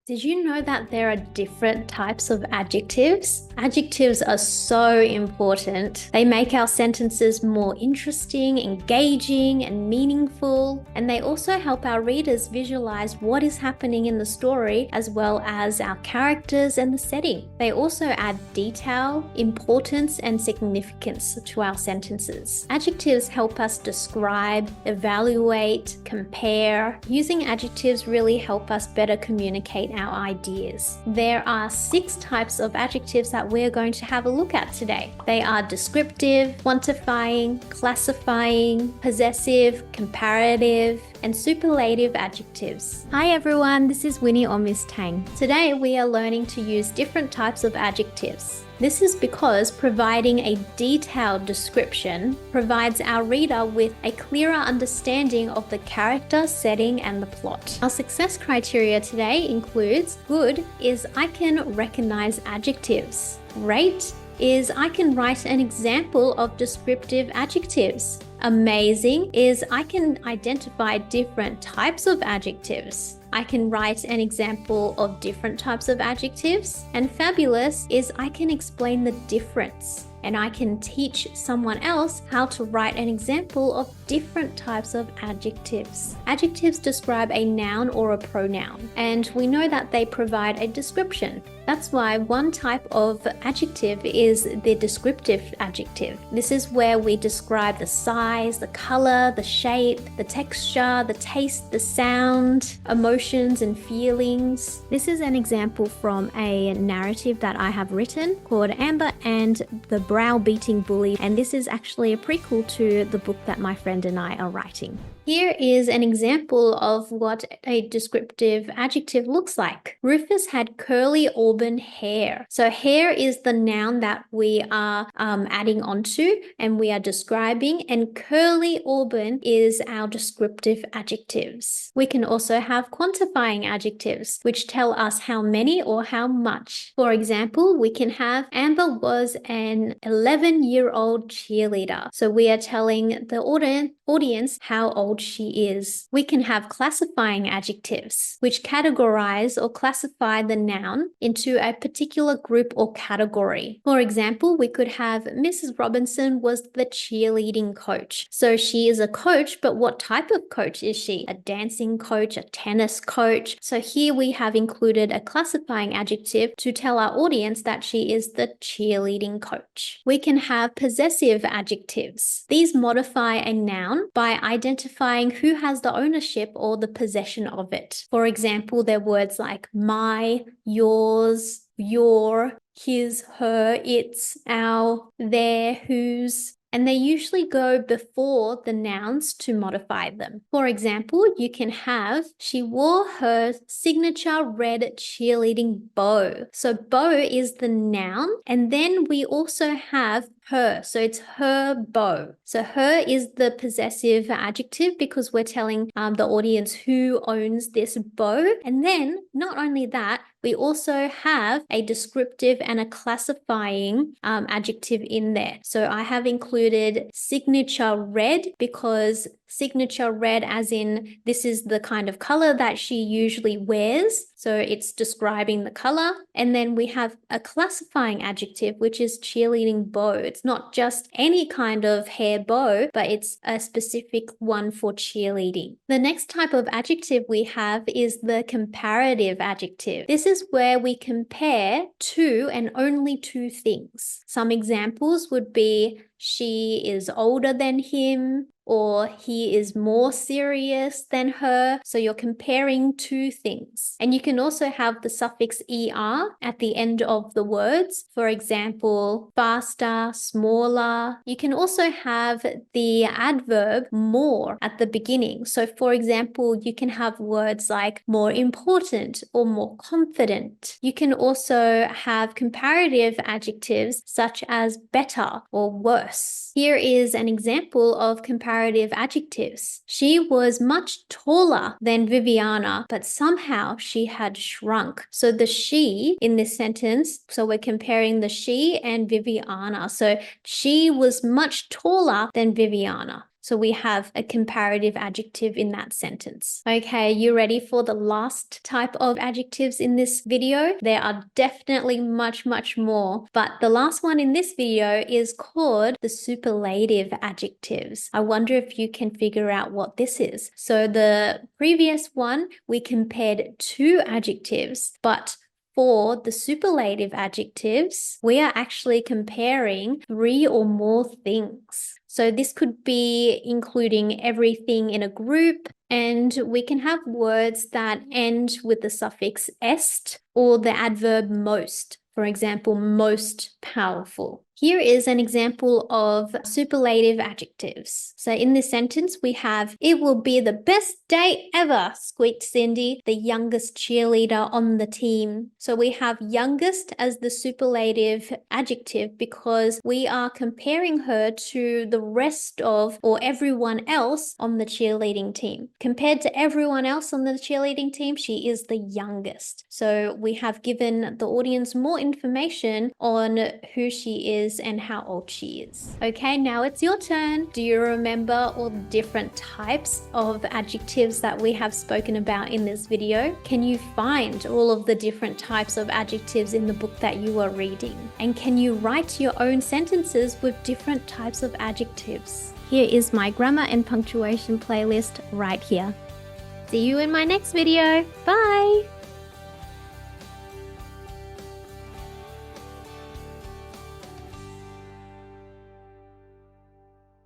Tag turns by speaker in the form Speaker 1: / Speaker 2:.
Speaker 1: Did you know that there are different types of adjectives? Adjectives are so important. They make our sentences more interesting, engaging, and meaningful. And they also help our readers visualize what is happening in the story, as well as our characters and the setting. They also add detail, importance, and significance to our sentences. Adjectives help us describe, evaluate, compare. Using adjectives really help us better communicate our ideas. There are 6 types of adjectives that we're going to have a look at today. They are descriptive, quantifying, classifying, possessive, comparative, and superlative adjectives. Hi everyone, this is Winnie or Miss Tang. Today we are learning to use different types of adjectives. This is because providing a detailed description provides our reader with a clearer understanding of the character, setting, and the plot. Our success criteria today includes: good is I can recognize adjectives. Great is I can write an example of descriptive adjectives. Amazing is I can identify different types of adjectives. I can write an example of different types of adjectives. And fabulous is I can explain the difference, and I can teach someone else how to write an example of different types of adjectives. Adjectives describe a noun or a pronoun, and we know that they provide a description. That's why one type of adjective is the descriptive adjective. This is where we describe the size, the color, the shape, the texture, the taste, the sound, emotions and feelings. This is an example from a narrative that I have written called Amber and the Browbeating Bully, and this is actually a prequel to the book that my friend and I are writing. Here is an example of what a descriptive adjective looks like. Rufus had curly auburn hair. So hair is the noun that we are adding onto and we are describing, and curly auburn is our descriptive adjectives. We can also have quantifying adjectives, which tell us how many or how much. For example, we can have Amber was an 11-year-old cheerleader. So we are telling the audience how old she is. We can have classifying adjectives, which categorize or classify the noun into a particular group or category. For example, we could have Mrs. Robinson was the cheerleading coach. So she is a coach, but what type of coach is she? A dancing coach, a tennis coach? So here we have included a classifying adjective to tell our audience that she is the cheerleading coach. We can have possessive adjectives. These modify a noun by identifying who has the ownership or the possession of it. For example, they're words like my, yours, your, his, her, its, our, their, whose, and they usually go before the nouns to modify them. For example, you can have, she wore her signature red cheerleading bow. So bow is the noun, and then we also have her. So it's her bow. So her is the possessive adjective because we're telling the audience who owns this bow. And then not only that, we also have a descriptive and a classifying adjective in there. So I have included signature red because signature red as in this is the kind of color that she usually wears. So it's describing the color. And then we have a classifying adjective, which is cheerleading bow. It's not just any kind of hair bow, but it's a specific one for cheerleading. The next type of adjective we have is the comparative adjective. This is where we compare two and only two things. Some examples would be she is older than him, or he is more serious than her. So you're comparing two things. And you can also have the suffix er at the end of the words. For example, faster, smaller. You can also have the adverb more at the beginning. So for example, you can have words like more important or more confident. You can also have comparative adjectives such as better or worse. Here is an example of comparative adjectives. She was much taller than Viviana, but somehow she had shrunk. So the she in this sentence, so we're comparing the she and Viviana. So she was much taller than Viviana. So we have a comparative adjective in that sentence. Okay, you ready for the last type of adjectives in this video? There are definitely much more, but the last one in this video is called the superlative adjectives. I wonder if you can figure out what this is. So the previous one, we compared two adjectives, but for the superlative adjectives, we are actually comparing 3 or more things. So this could be including everything in a group, and we can have words that end with the suffix est or the adverb most. For example, most powerful. Here is an example of superlative adjectives. So in this sentence, we have, "It will be the best day ever," squeaked Cindy, the youngest cheerleader on the team. So we have youngest as the superlative adjective because we are comparing her to the rest of or everyone else on the cheerleading team. Compared to everyone else on the cheerleading team, she is the youngest. So we have given the audience more information on who she is and how old she is. Okay, now it's your turn. Do you remember all the different types of adjectives that we have spoken about in this video? Can you find all of the different types of adjectives in the book that you are reading? And can you write your own sentences with different types of adjectives? Here is my grammar and punctuation playlist right here. See you in my next video. Bye!